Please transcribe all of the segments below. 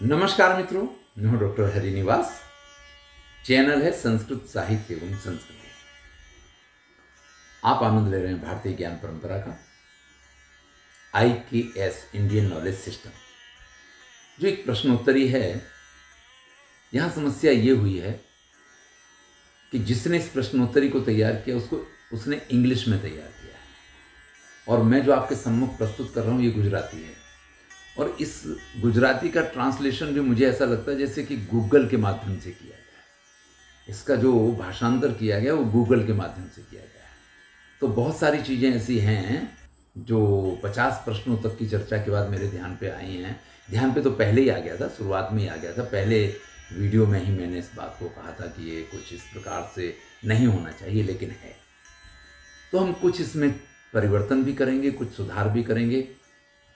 नमस्कार मित्रों, मैं हूं डॉक्टर हरिनिवास। चैनल है संस्कृत साहित्य एवं संस्कृति। आप आनंद ले रहे हैं भारतीय ज्ञान परंपरा का। IKS इंडियन नॉलेज सिस्टम जो एक प्रश्नोत्तरी है। यहां समस्या ये हुई है कि जिसने इस प्रश्नोत्तरी को तैयार किया उसने इंग्लिश में तैयार किया है और मैं जो आपके सम्मुख प्रस्तुत कर रहा हूं ये गुजराती है। और इस गुजराती का ट्रांसलेशन भी मुझे ऐसा लगता है जैसे कि गूगल के माध्यम से किया गया है। इसका जो भाषांतर किया गया वो गूगल के माध्यम से किया गया है। तो बहुत सारी चीज़ें ऐसी हैं जो 50 प्रश्नों तक की चर्चा के बाद मेरे ध्यान पे आई हैं। ध्यान पे तो पहले ही आ गया था, शुरुआत में ही आ गया था। पहले वीडियो में ही मैंने इस बात को कहा था कि ये कुछ इस प्रकार से नहीं होना चाहिए, लेकिन है। तो हम कुछ इसमें परिवर्तन भी करेंगे, कुछ सुधार भी करेंगे,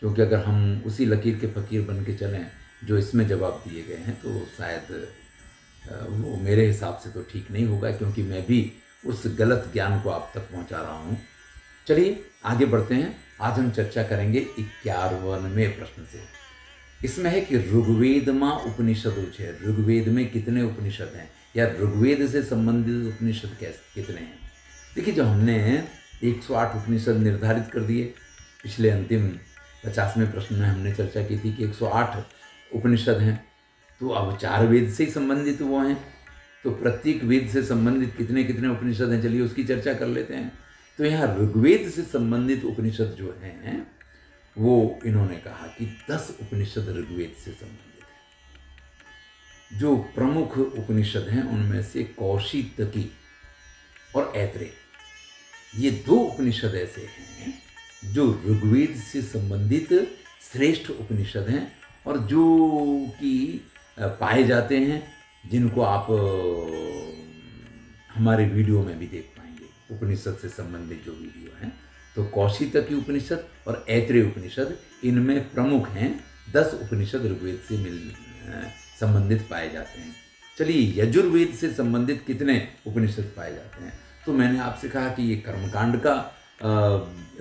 क्योंकि अगर हम उसी लकीर के फ़कीर बन के चलें जो इसमें जवाब दिए गए हैं तो शायद वो मेरे हिसाब से तो ठीक नहीं होगा, क्योंकि मैं भी उस गलत ज्ञान को आप तक पहुंचा रहा हूं। चलिए आगे बढ़ते हैं। आज हम चर्चा करेंगे 51वें प्रश्न से। इसमें है कि ऋग्वेद मां उपनिषद है। ऋग्वेद में कितने उपनिषद हैं या ऋग्वेद से संबंधित उपनिषद कितने हैं। देखिए, जो हमने 108 उपनिषद निर्धारित कर दिए, पिछले अंतिम 50वें प्रश्न में हमने चर्चा की थी कि 108 उपनिषद हैं। तो अब 4 वेद से ही संबंधित वो हैं, तो प्रत्येक वेद से संबंधित कितने कितने उपनिषद हैं, चलिए उसकी चर्चा कर लेते हैं। तो यहाँ ऋग्वेद से संबंधित उपनिषद जो हैं वो इन्होंने कहा कि 10 उपनिषद ऋग्वेद से संबंधित हैं। जो प्रमुख उपनिषद हैं उनमें से कौशितकी और ऐत्रेय, ये 2 उपनिषद ऐसे हैं जो ऋग्वेद से संबंधित श्रेष्ठ उपनिषद हैं और जो कि पाए जाते हैं, जिनको आप हमारे वीडियो में भी देख पाएंगे। उपनिषद से संबंधित जो वीडियो हैं, तो कौशितकी उपनिषद और ऐत्रेय उपनिषद इनमें प्रमुख हैं। 10 उपनिषद ऋग्वेद से संबंधित पाए जाते हैं। चलिए, यजुर्वेद से संबंधित कितने उपनिषद पाए जाते हैं। तो मैंने आपसे कहा कि ये कर्मकांड का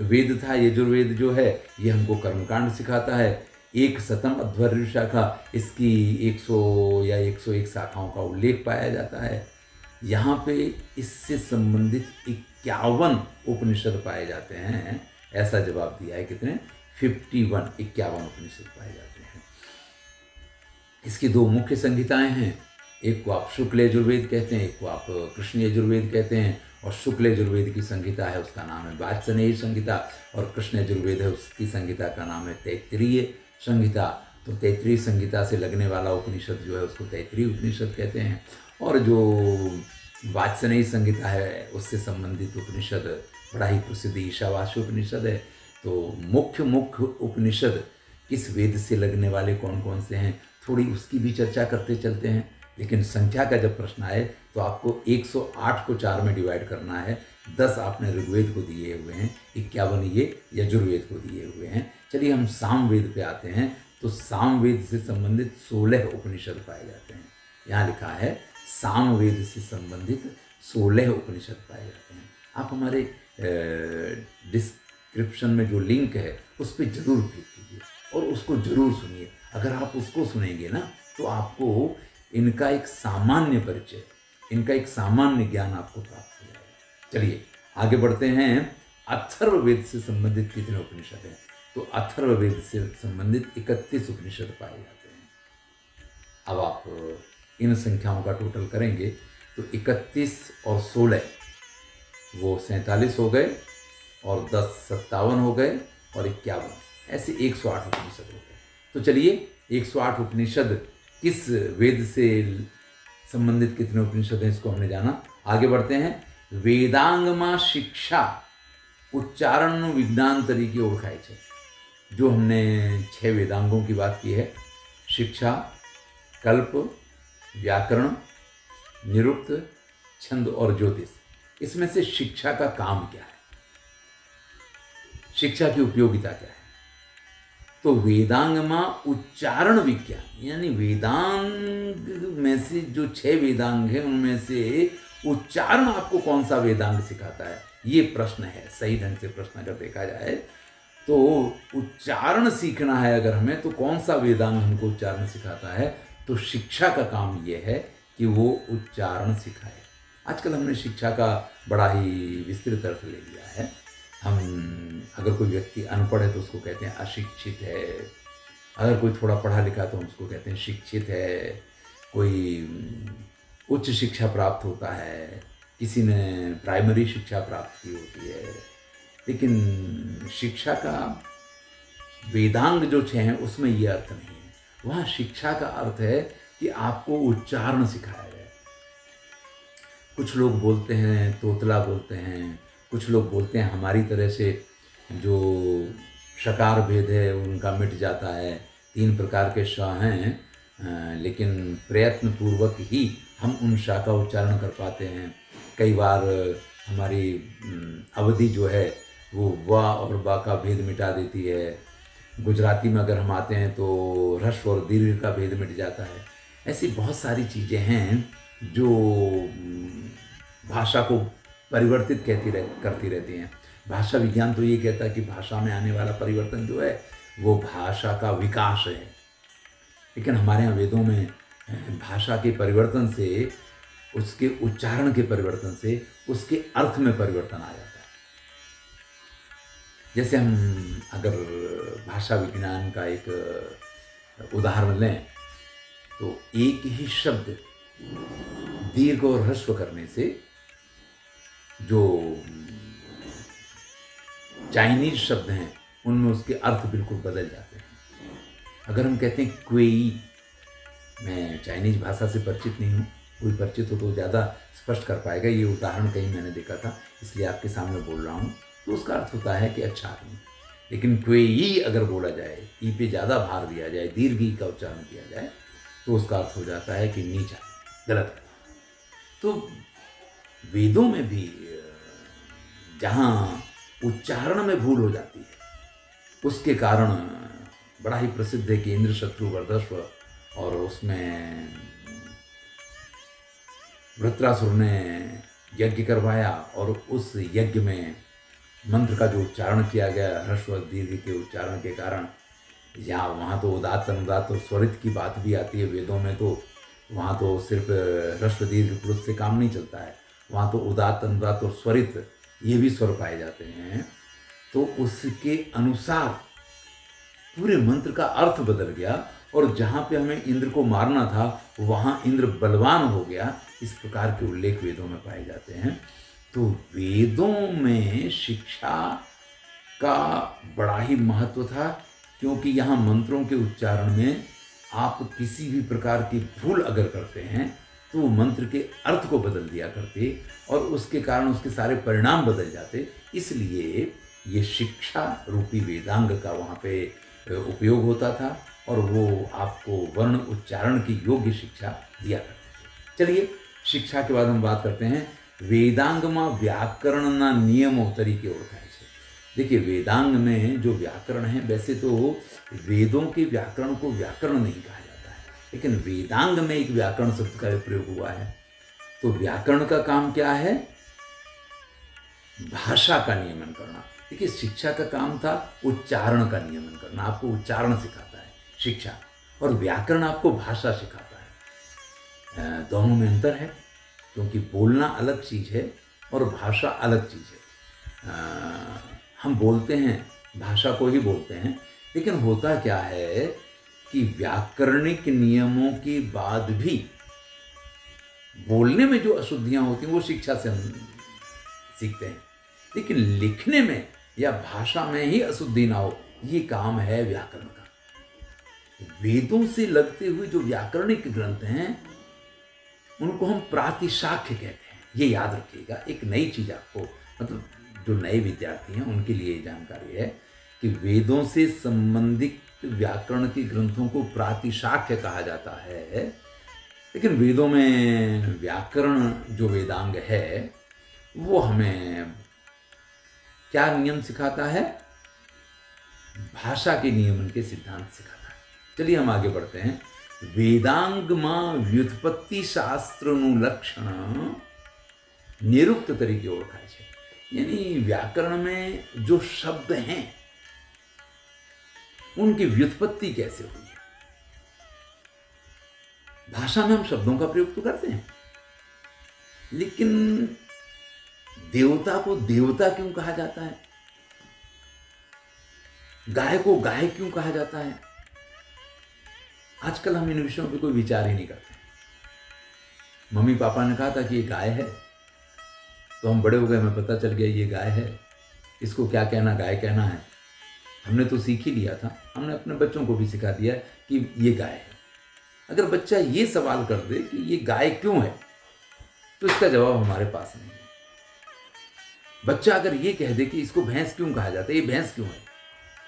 वेद था। यजुर्वेद जो है ये हमको कर्मकांड सिखाता है। 100 अध्वर्य शाखा, इसकी 100 या 101 शाखाओं का उल्लेख पाया जाता है। यहाँ पे इससे संबंधित 51 उपनिषद पाए जाते हैं। ऐसा जवाब दिया है। कितने? 51 उपनिषद पाए जाते हैं। इसकी 2 मुख्य संहिताएं हैं। एक को आप शुक्ल यजुर्वेद कहते हैं, एक को आप कृष्ण यजुर्वेद कहते हैं। और शुक्ल यजुर्वेद की संहिता है, उसका नाम है वात्सनेय संहिता, और कृष्ण यजुर्वेद है, उसकी संहिता का नाम है तैत्तिरीय संहिता। तो तैत्तिरीय संहिता से लगने वाला उपनिषद जो है उसको तैत्तिरीय उपनिषद कहते हैं। और जो वात्सनेय संहिता है उससे संबंधित उपनिषद बड़ा ही प्रसिद्ध ईशावास्य उपनिषद है। तो मुख्य उपनिषद किस वेद से लगने वाले कौन कौन से हैं, थोड़ी उसकी भी चर्चा करते चलते हैं। लेकिन संख्या का जब प्रश्न आए तो आपको 108 को 4 में डिवाइड करना है। 10 आपने ऋग्वेद को दिए हुए हैं, 51 ये यजुर्वेद को दिए हुए हैं। चलिए हम सामवेद पे आते हैं। तो सामवेद से संबंधित 16 उपनिषद पाए जाते हैं। यहाँ लिखा है सामवेद से संबंधित 16 उपनिषद पाए जाते हैं। आप हमारे डिस्क्रिप्शन में जो लिंक है उस पर जरूर क्लिक कीजिए और उसको जरूर सुनिए। अगर आप उसको सुनेंगे ना तो आपको इनका एक सामान्य परिचय, इनका एक सामान्य ज्ञान आपको प्राप्त हो जाएगा। चलिए आगे बढ़ते हैं। अथर्ववेद से संबंधित कितने उपनिषद हैं। तो अथर्ववेद से संबंधित 31 उपनिषद पाए जाते हैं। अब आप इन संख्याओं का टोटल करेंगे तो 31 और 16 वो 47 हो गए, और 10 57 हो गए, और 51 ऐसे 108 उपनिषद हो गए। तो चलिए 108 उपनिषद किस वेद से संबंधित कितने उपनिषद हैं इसको हमने जाना। आगे बढ़ते हैं। वेदांगमा शिक्षा उच्चारण विज्ञान तरीके ओळखाय छे। जो हमने 6 वेदांगों की बात की है, शिक्षा, कल्प, व्याकरण, निरुक्त, छंद और ज्योतिष। इसमें से शिक्षा का काम क्या है, शिक्षा की उपयोगिता क्या है। तो वेदांगमा उच्चारण विज्ञान, यानी वेदांग में से जो 6 वेदांग हैं उनमें से उच्चारण आपको कौन सा वेदांग सिखाता है, ये प्रश्न है। सही ढंग से प्रश्न अगर देखा जाए तो उच्चारण सीखना है अगर हमें, तो कौन सा वेदांग हमको उच्चारण सिखाता है? तो शिक्षा का काम ये है कि वो उच्चारण सिखाए। आजकल हमने शिक्षा का बड़ा ही विस्तृत अर्थ ले लिया है। हम अगर कोई व्यक्ति अनपढ़ है तो उसको कहते हैं अशिक्षित है, अगर कोई थोड़ा पढ़ा लिखा तो हम उसको कहते हैं शिक्षित है, कोई उच्च शिक्षा प्राप्त होता है, किसी ने प्राइमरी शिक्षा प्राप्त की होती है। लेकिन शिक्षा का वेदांग जो 6 हैं उसमें ये अर्थ नहीं है। वहाँ शिक्षा का अर्थ है कि आपको उच्चारण सिखाया जाए। कुछ लोग बोलते हैं तोतला बोलते हैं, कुछ लोग बोलते हैं हमारी तरह से जो शकार भेद है उनका मिट जाता है। 3 प्रकार के श हैं, लेकिन प्रयत्न पूर्वक ही हम उन श का उच्चारण कर पाते हैं। कई बार हमारी अवधि जो है वो व और ब का भेद मिटा देती है। गुजराती में अगर हम आते हैं तो ह्रस्व और दीर्घ का भेद मिट जाता है। ऐसी बहुत सारी चीज़ें हैं जो भाषा को परिवर्तित करती रहती हैं। भाषा विज्ञान तो ये कहता है कि भाषा में आने वाला परिवर्तन जो है वो भाषा का विकास है। लेकिन हमारे यहाँ वेदों में भाषा के परिवर्तन से, उसके उच्चारण के परिवर्तन से उसके अर्थ में परिवर्तन आ जाता है। जैसे हम अगर भाषा विज्ञान का एक उदाहरण लें तो एक ही शब्द दीर्घ और ह्रस्व करने से जो चाइनीज शब्द हैं उनमें उसके अर्थ बिल्कुल बदल जाते हैं। अगर हम कहते हैं क्वेई, मैं चाइनीज भाषा से परिचित नहीं हूँ, कोई परिचित हो तो ज़्यादा स्पष्ट कर पाएगा। ये उदाहरण कहीं मैंने देखा था इसलिए आपके सामने बोल रहा हूँ। तो उसका अर्थ होता है कि अच्छा आदमी। लेकिन क्वेई अगर बोला जाए, ई पे ज़्यादा भार दिया जाए, दीर्घ ई का उच्चारण किया जाए तो उसका अर्थ हो जाता है कि नीचा, गलत। तो वेदों में भी जहाँ उच्चारण में भूल हो जाती है उसके कारण बड़ा ही प्रसिद्ध है कि इंद्र शत्रु वर्धस्व, और उसमें वृत्रासुर ने यज्ञ करवाया और उस यज्ञ में मंत्र का जो उच्चारण किया गया ह्रस्व दीर्घ के उच्चारण के कारण, या वहाँ तो उदात्त अनुदात्त और स्वरित की बात भी आती है वेदों में, तो वहाँ तो सिर्फ ह्रस्व दीर्घ पुरुष से काम नहीं चलता है, वहाँ तो उदात्त अनुदात्त और स्वरित ये भी स्वर पाए जाते हैं। तो उसके अनुसार पूरे मंत्र का अर्थ बदल गया और जहाँ पे हमें इंद्र को मारना था वहाँ इंद्र बलवान हो गया। इस प्रकार के उल्लेख वेदों में पाए जाते हैं। तो वेदों में शिक्षा का बड़ा ही महत्व था, क्योंकि यहाँ मंत्रों के उच्चारण में आप किसी भी प्रकार की भूल अगर करते हैं तो वो मंत्र के अर्थ को बदल दिया करते और उसके कारण उसके सारे परिणाम बदल जाते। इसलिए ये शिक्षा रूपी वेदांग का वहाँ पे उपयोग होता था और वो आपको वर्ण उच्चारण की योग्य शिक्षा दिया करते थे। चलिए, शिक्षा के बाद हम बात करते हैं वेदांग में व्याकरण ना नियमों तरीके ओळखाय छे। देखिए, वेदांग में जो व्याकरण है, वैसे तो वेदों के व्याकरण को व्याकरण नहीं कहा जाता है, लेकिन वेदांग में एक व्याकरण शब्द का प्रयोग हुआ है। तो व्याकरण का काम क्या है? भाषा का नियमन करना। देखिए, शिक्षा का काम था उच्चारण का नियमन करना, आपको उच्चारण सिखाता है शिक्षा, और व्याकरण आपको भाषा सिखाता है। दोनों में अंतर है, क्योंकि बोलना अलग चीज़ है और भाषा अलग चीज़ है। हम बोलते हैं, भाषा को ही बोलते हैं, लेकिन होता क्या है कि व्याकरणिक नियमों के बाद भी बोलने में जो अशुद्धियाँ होती हैं वो शिक्षा से हम सीखते हैं, लेकिन लिखने में या भाषा में ही अशुद्धि ना हो, ये काम है व्याकरण का। वेदों से लगते हुए जो व्याकरणिक ग्रंथ हैं उनको हम प्रातिशाख्य कहते हैं। ये याद रखिएगा, एक नई चीज आपको, मतलब जो नए विद्यार्थी हैं उनके लिए जानकारी है कि वेदों से संबंधित व्याकरण के ग्रंथों को प्रातिशाख्य कहा जाता है। लेकिन वेदों में व्याकरण जो वेदांग है वो हमें क्या नियम सिखाता है? भाषा के नियमन के सिद्धांत सिखाता है। चलिए हम आगे बढ़ते हैं। वेदांग में व्युत्पत्ति शास्त्रનું लक्षण निरुक्त तरीके ओळखाय छे। यानी व्याकरण में जो शब्द हैं उनकी व्युत्पत्ति कैसे हुई है। भाषा में हम शब्दों का प्रयोग तो करते हैं, लेकिन देवता को देवता क्यों कहा जाता है, गाय को गाय क्यों कहा जाता है, आजकल हम इन विषयों पे कोई विचार ही नहीं करते। मम्मी पापा ने कहा था कि ये गाय है, तो हम बड़े हो गए, हमें पता चल गया ये गाय है, इसको क्या कहना, गाय कहना है। हमने तो सीख ही लिया था, हमने अपने बच्चों को भी सिखा दिया कि ये गाय है। अगर बच्चा ये सवाल कर दे कि ये गाय क्यों है, तो इसका जवाब हमारे पास नहीं है। बच्चा अगर ये कह दे कि इसको भैंस क्यों कहा जाता है, ये भैंस क्यों है,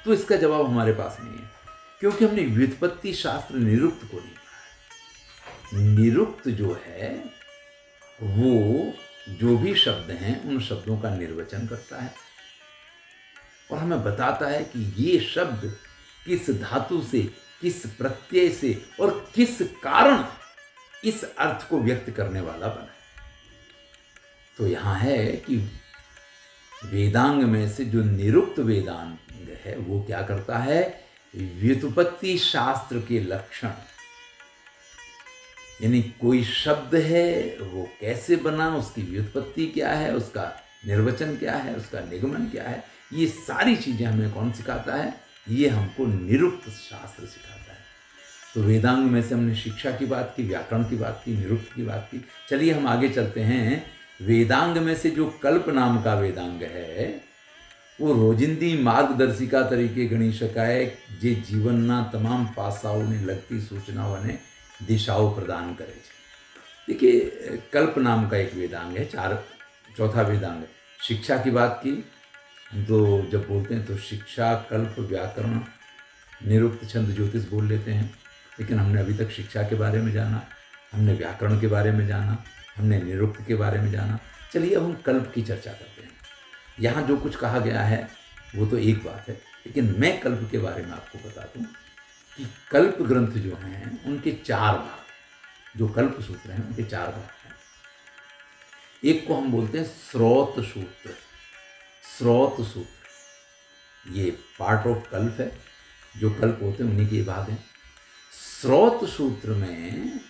तो इसका जवाब हमारे पास नहीं है, क्योंकि हमने व्युत्पत्ति शास्त्र निरुक्त को नहीं पढ़ा। निरुक्त जो है वो जो भी शब्द हैं उन शब्दों का निर्वचन करता है और हमें बताता है कि ये शब्द किस धातु से, किस प्रत्यय से और किस कारण इस अर्थ को व्यक्त करने वाला बना है। तो यहां है कि वेदांग में से जो निरुक्त वेदांग है वो क्या करता है, व्युत्पत्ति शास्त्र के लक्षण, यानी कोई शब्द है वो कैसे बना, उसकी व्युत्पत्ति क्या है, उसका निर्वचन क्या है, उसका निगमन क्या है, ये सारी चीजें हमें कौन सिखाता है, ये हमको निरुक्त शास्त्र सिखाता है। तो वेदांग में से हमने शिक्षा की बात की, व्याकरण की बात की, निरुक्त की बात की। चलिए हम आगे चलते हैं। वेदांग में से जो कल्प नाम का वेदांग है वो रोजिंदी मार्गदर्शिका तरीके गणी शकाय जे जीवनना तमाम पासाओने लगती सूचनाओं दिशाओं प्रदान करे। देखिए कल्प नाम का एक वेदांग है, चौथा वेदांग। शिक्षा की बात की तो जब बोलते हैं तो शिक्षा, कल्प, व्याकरण, निरुक्त, छंद, ज्योतिष बोल लेते हैं, लेकिन हमने अभी तक शिक्षा के बारे में जाना, हमने व्याकरण के बारे में जाना, हमने निरुक्त के बारे में जाना। चलिए अब हम कल्प की चर्चा करते हैं। यहाँ जो कुछ कहा गया है वो तो एक बात है, लेकिन मैं कल्प के बारे में आपको बता दूं कि कल्प ग्रंथ जो हैं उनके 4 भाग, जो कल्प सूत्र हैं उनके 4 भाग हैं। एक को हम बोलते हैं स्रोत सूत्र। स्रोत सूत्र ये पार्ट ऑफ कल्प है, जो कल्प होते हैं उन्हीं के भाग हैं। स्रोत सूत्र में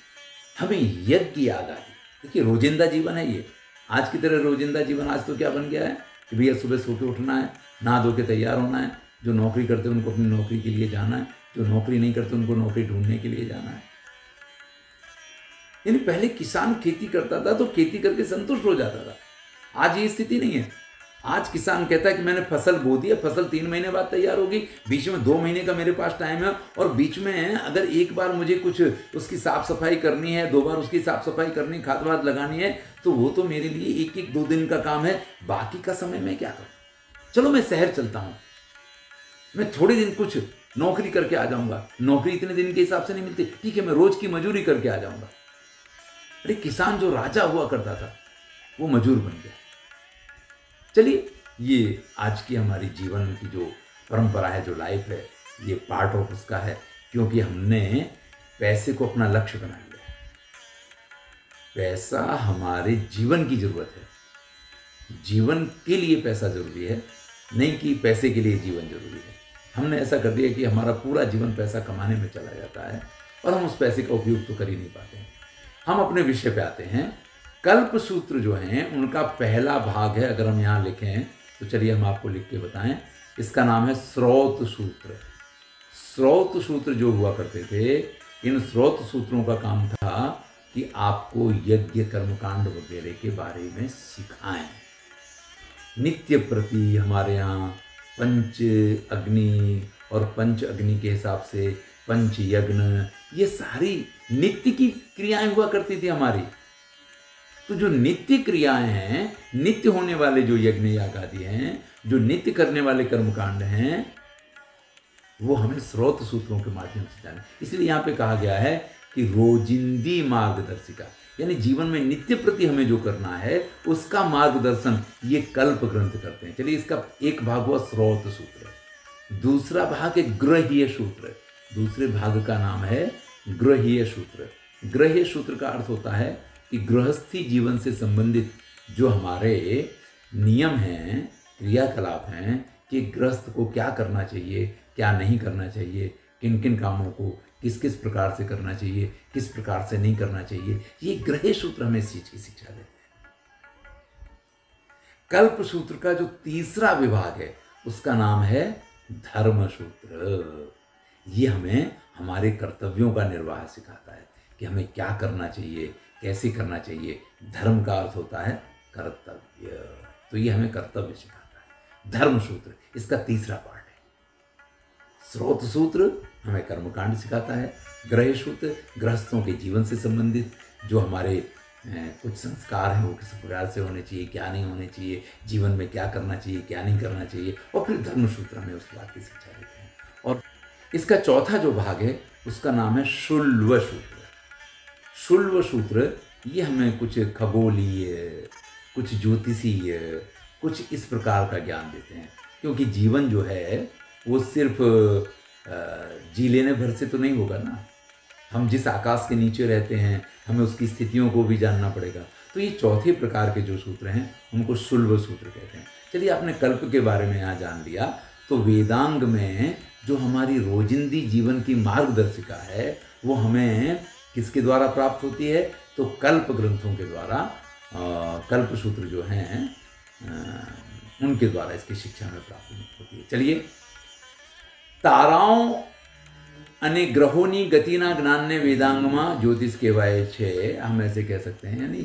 हमें यज्ञ याद आती। देखिए रोजिंदा जीवन है ये, आज की तरह रोजिंदा जीवन आज तो क्या बन गया है कि भैया सुबह सो के उठना है, नहा धो के तैयार होना है, जो नौकरी करते हैं उनको अपनी नौकरी के लिए जाना है, जो नौकरी नहीं करते उनको नौकरी ढूंढने के लिए जाना है। यानी पहले किसान खेती करता था तो खेती करके संतुष्ट हो जाता था, आज ये स्थिति नहीं है। आज किसान कहता है कि मैंने फसल बो दी है, फसल 3 महीने बाद तैयार होगी, बीच में 2 महीने का मेरे पास टाइम है, और बीच में अगर एक बार मुझे कुछ उसकी साफ सफाई करनी है, 2 बार उसकी साफ सफाई करनी, खाद वाद लगानी है, तो वो तो मेरे लिए 1-2 दिन का काम है। बाकी का समय मैं क्या करूं, चलो मैं शहर चलता हूं, मैं थोड़े दिन कुछ नौकरी करके आ जाऊंगा, नौकरी इतने दिन के हिसाब से नहीं मिलती, ठीक है मैं रोज की मजूरी करके आ जाऊंगा। अरे किसान जो राजा हुआ करता था वो मजूर बन गया। चलिए ये आज की हमारी जीवन की जो परंपरा है, जो लाइफ है, ये पार्ट ऑफ उसका है, क्योंकि हमने पैसे को अपना लक्ष्य बना लिया है। पैसा हमारे जीवन की जरूरत है, जीवन के लिए पैसा जरूरी है, नहीं कि पैसे के लिए जीवन जरूरी है। हमने ऐसा कर दिया कि हमारा पूरा जीवन पैसा कमाने में चला जाता है और हम उस पैसे का उपयोग तो कर ही नहीं पाते हैं। हम अपने विषय पे आते हैं। कल्प सूत्र जो हैं उनका पहला भाग है, अगर हम यहाँ लिखें तो चलिए हम आपको लिख के बताएं, इसका नाम है स्रोत सूत्र। स्रोत सूत्र जो हुआ करते थे, इन स्रोत सूत्रों का काम था कि आपको यज्ञ कर्मकांड वगैरह के बारे में सिखाएं। नित्य प्रति हमारे यहाँ पंच अग्नि और पंच अग्नि के हिसाब से पंच यज्ञ, ये सारी नित्य की क्रियाएं हुआ करती थी हमारी। तो जो नित्य क्रियाएं हैं, नित्य होने वाले जो यज्ञ याग आदि हैं, जो नित्य करने वाले कर्मकांड हैं, वो हमें स्रोत सूत्रों के माध्यम से जाने। इसलिए यहाँ पे कहा गया है कि रोजिंदी मार्गदर्शिका, यानी जीवन में नित्य प्रति हमें जो करना है उसका मार्गदर्शन ये कल्प ग्रंथ करते हैं। चलिए इसका एक भाग हुआ स्रोत सूत्र, दूसरा भाग है ग्रह्य सूत्र। दूसरे भाग का नाम है ग्रह्य सूत्र। ग्रह्य सूत्र का अर्थ होता है कि गृहस्थी जीवन से संबंधित जो हमारे नियम हैं, क्रियाकलाप हैं, कि गृहस्थ को क्या करना चाहिए, क्या नहीं करना चाहिए, किन किन कामों को किस किस प्रकार से करना चाहिए, किस प्रकार से नहीं करना चाहिए, ये ग्रह सूत्र हमें इस चीज की शिक्षा देते हैं। कल्प सूत्र का जो तीसरा विभाग है उसका नाम है धर्म सूत्र। ये हमें हमारे कर्तव्यों का निर्वाह सिखाता है कि हमें क्या करना चाहिए, कैसे करना चाहिए। धर्म का अर्थ होता है कर्तव्य, तो ये हमें कर्तव्य सिखाता है। धर्म सूत्र इसका तीसरा पार्ट है। स्रोत सूत्र हमें कर्मकांड सिखाता है। ग्रह सूत्र गृहस्थों के जीवन से संबंधित जो हमारे कुछ संस्कार हैं वो किस प्रकार से होने चाहिए, क्या नहीं होने चाहिए, जीवन में क्या करना चाहिए, क्या नहीं करना चाहिए। और फिर धर्म सूत्र हमें उस बात की शिक्षा देते हैं। और इसका चौथा जो भाग है उसका नाम है शुल्व सूत्र। शुल्व सूत्र ये हमें कुछ खगोलीय, कुछ ज्योतिषीय, कुछ इस प्रकार का ज्ञान देते हैं। क्योंकि जीवन जो है वो सिर्फ जी लेने भर से तो नहीं होगा ना। हम जिस आकाश के नीचे रहते हैं हमें उसकी स्थितियों को भी जानना पड़ेगा। तो ये चौथे प्रकार के जो सूत्र हैं उनको शुल्व सूत्र कहते हैं। चलिए, आपने कल्प के बारे में यहाँ जान लिया, तो वेदांग में जो हमारी रोजिंदी जीवन की मार्गदर्शिका है वो हमें किसके द्वारा प्राप्त होती है? तो कल्प ग्रंथों के द्वारा, कल्प सूत्र जो हैं उनके द्वारा इसकी शिक्षा हमें प्राप्त होती है। चलिए, ताराओं અને ગ્રહોની ગતિના જ્ઞાનને વેદાંગમાં જ્યોતિષ કહેવાય છે। हम ऐसे कह सकते हैं, यानी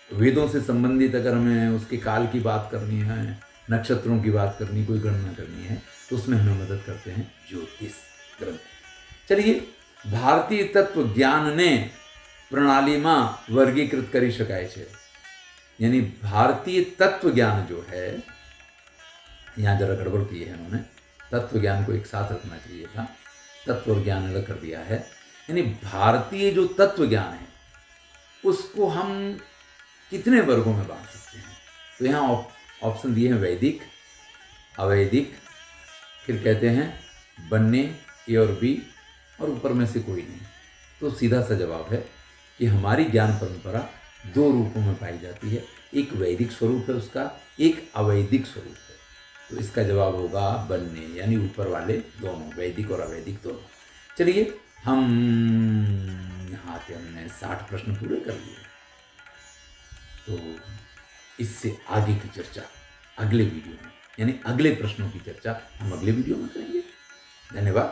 वेदों से संबंधित अगर हमें उसके काल की बात करनी है, नक्षत्रों की बात करनी, कोई गणना करनी है, तो उसमें हमें मदद करते हैं ज्योतिष ग्रंथ। चलिए, भारतीय तत्व ज्ञान ने प्रणाली में वर्गीकृत કરી શકાય છે। यानी भारतीय तत्व ज्ञान जो है, यहाँ जरा गड़बड़ की है उन्होंने, तत्व ज्ञान को एक साथ रखना चाहिए था, तत्व और ज्ञान अलग कर दिया है। यानी भारतीय जो तत्व ज्ञान है उसको हम कितने वर्गों में बांट सकते हैं? तो यहाँ ऑप्शन दिए हैं वैदिक, अवैदिक, फिर कहते हैं बनने ए और बी, और ऊपर में से कोई नहीं। तो सीधा सा जवाब है कि हमारी ज्ञान परंपरा दो रूपों में पाई जाती है। एक वैदिक स्वरूप है उसका, एक अवैदिक स्वरूप है। तो इसका जवाब होगा बनने, यानी ऊपर वाले दोनों, वैदिक और अवैदिक दोनों। चलिए, हम यहाँ पे हमने 60 प्रश्न पूरे कर लिए। तो इससे आगे की चर्चा अगले वीडियो में, यानी अगले प्रश्नों की चर्चा हम अगले वीडियो में करेंगे। धन्यवाद।